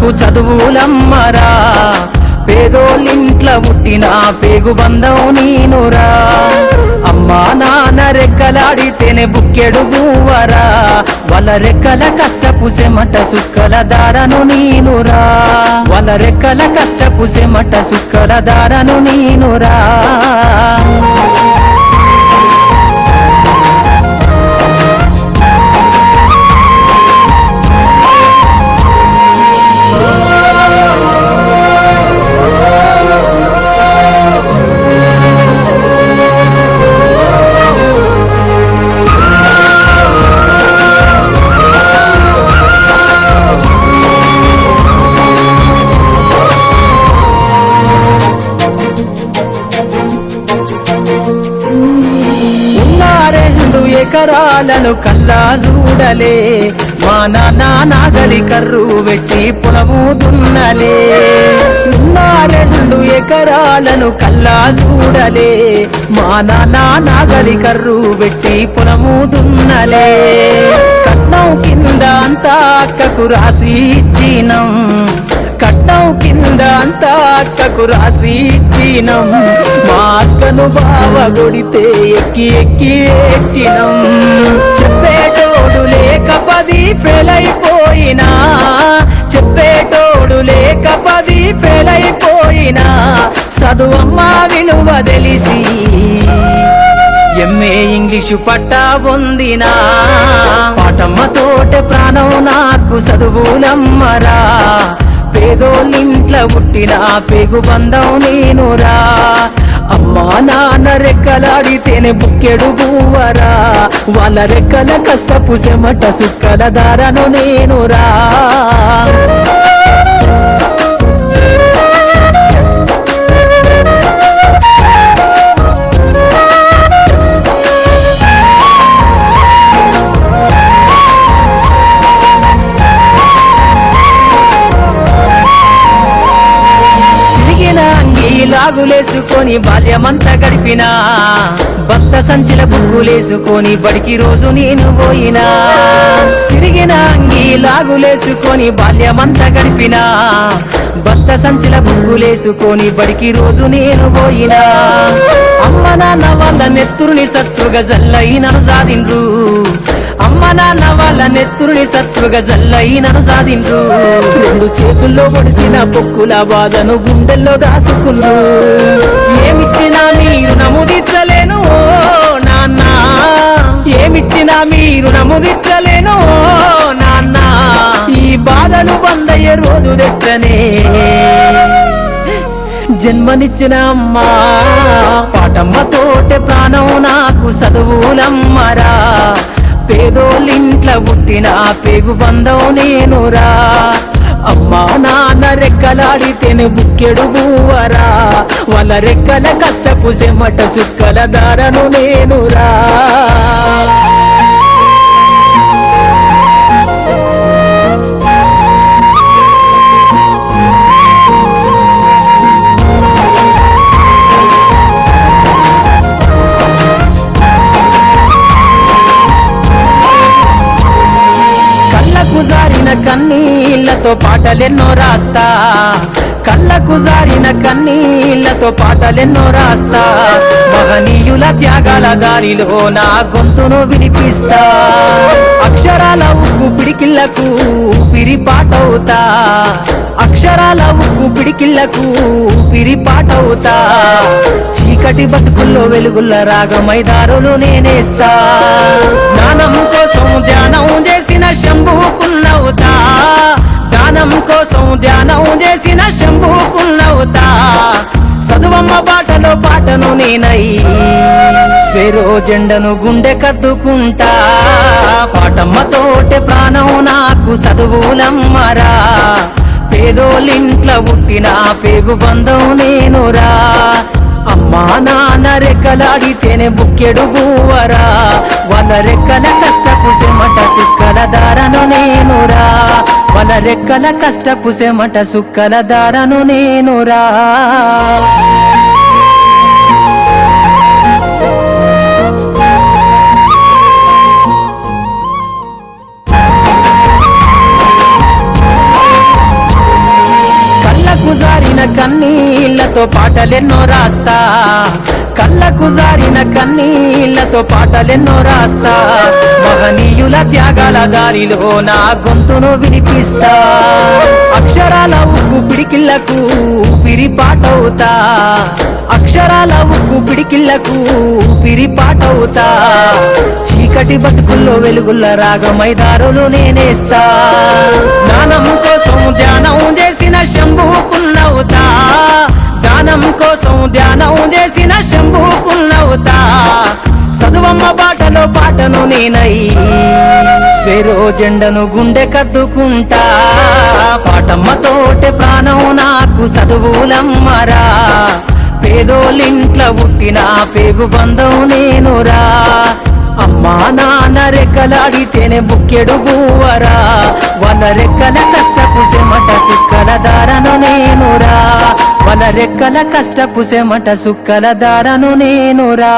నాకు చదువులమ్మరా, పేదోళ్ళింట్ల పుట్టిన పేగు బంధం నీనురా. అమ్మా నాన్న రెక్కలాడితేనే బుక్కెడు బూవరా, వాళ్ళ రెక్కల కష్టపు సెమట సుక్కల దారను నీనురా, వాళ్ళ రెక్కల కష్టపు సెమట సుక్కల దారను నీనురా. ఎకరాలను కల్లా చూడలే, మా నాన్న నాగలి కర్రు పెట్టి పొలము దున్నలే. నా 2 ఎకరాలను కల్లా చూడలే, మా నాన్న నాగలి కర్రు పెట్టి పొలము దున్నలే. కట్నం కింద అంతా అక్కకు రాసి ఇచ్చినం, కట్నం కింద అంతా అక్కకు రాసి ఇచ్చినం. మా అక్కను బావ కొడితే ఎక్కి ఎక్కి ఏడ్చినం. చెప్పేటోడు లేక 10 ఫెయిల్ అయిపోయినా, చెప్పేటోడు లేక 10 ఫెయిల్ అయిపోయినా, చదువమ్మా విలువ తెలిసి ఎంఏ ఇంగ్లీషు పట్టా పొందినా. పాటమ్మతోటే ప్రాణం నాకు చదువులమ్మరా, పేదోళ్ళింట్ల పుట్టిన పేగు బంధం నేనురా. అమ్మా నాన్న రెక్కలాడితేనే బుక్కెడు బూవరా, వాళ్ళ రెక్కల కష్టపు సెమట సుక్కల దారను నేనురా. లాగులేసుకొని బాల్యమంతా గడిపినా, భక్త సంచిల బుక్కులేసుకొని బడికి రోజు నేను పోయినా. సిరిగిన అంగి లాగులేసుకొని బాల్యమంతా గడిపినా, భక్త సంచిల బుక్కులేసుకొని బడికి రోజు నేను పోయినా. అమ్మ నాన్న వాళ్ళ నెత్తురుని సత్తుగా జల్లయినను సాధిండ్రు, అమ్మ నాన్న వాళ్ళ నెత్తురుని సత్తుగా జల్లయినను సాధిండ్రు. 2 చేతుల్లో పొడిసిన పొక్కుల బాధను గుండెల్లో దాసుకుండ్రు. ఏమిచ్చినా మీరు నముదిచ్చలేను ఓ నాన్న, ఏమిచ్చినా మీరు నముదిచ్చలేను ఓ నాన్న. ఈ బాధలు బందయ్యే రోజు తెస్తనే జన్మనిచ్చిన అమ్మా, పాటమ్మతోటే ప్రాణం నాకు చదువులమ్మరా, పేదోళ్ళింట్ల పుట్టిన పేగు బంధం నేనురా. అమ్మా నాన్న రెక్కలాడితేనే బుక్కెడు బూవరా, వాళ్ళ రెక్కల కష్టపు సెమట సుక్కల దారను నేనురా. జారిన కన్నీళ్లతో పాటలెన్నో రాస్తా, కళ్ళకు జారిన కన్నీళ్లతో పాటలెన్నో రాస్తా. మహనీయుల త్యాగాల దారిలో నా గొంతును వినిపిస్తా. అక్షరాల ఉక్కు పిడికిళ్లకు పిరిపాటవుతా, అక్షరాల ఉక్కు పిడికిళ్లకు పిరిపాటవుతా. చీకటి బతుకుల్లో వెలుగుల రాగమైదారులు నేనేస్తా. జ్ఞానం కోసం ధ్యానం చేసిన శంభుకున్నవుతా, జ్ఞానం కోసం ధ్యానం చేసిన శంభుకున్నవుతా. చదువమ్మ బాటలో పాటను నేనై స్వేరో జెండను గుండె కద్దుకుంటా. పాటమ్మతోటే ప్రాణం నాకు చదువులమ్మరా, పేదోళ్ళింట్ల పుట్టిన పేగు బంధం నేనురా. అమ్మా నాన్న రెక్కలాడితేనే బుక్కెడు బూవరా, వాళ్ళ రెక్కల కష్టపు సెమట సుక్కల దారను నేనురా, వాళ్ళ రెక్కల కష్టపు సెమట సుక్కల దారను నేనురా. పాటలెన్నో రాస్తా కళ్ళకు జారిన కన్నీళ్లతో పాటలెన్నో రాస్తా మహనీయుల త్యాగాల దారిలో నా గొంతును వినిపిస్తా అక్షరాల ఉక్కు పిడికిళ్లకు ఊపిరి పాటవుతా అక్షరాల ఉక్కు పిడికిళ్లకు ఊపిరి పాటవుతా చీకటి బతుకుల్లో వెలుగుల్ల రాగమై దారులు నేనేస్తా జ్ఞానం కోసం ధ్యానం చేసిన శంభుకున్నవుతా జ్ఞానం కోసం ధ్యానం చేసిన శంభుకున్నవుతా చదువమ్మ బాటలో పాటను నేనై స్వేరో జెండను గుండె కద్దుకుంటా పాటమ్మతోటే ప్రాణం నాకు చదువులమ్మరా పేదోలింట్ల పుట్టిన పేగు బంధం నేనురా అమ్మా నాన్న రెక్కలాడితేనే బుక్కెడు బూవరా వాళ్ళ రెక్కల కష్టపు సెమట సుక్కల దారను నేనురా వాళ్ళ రెక్కల కష్టపు సెమట సుక్కల దారను నేనురా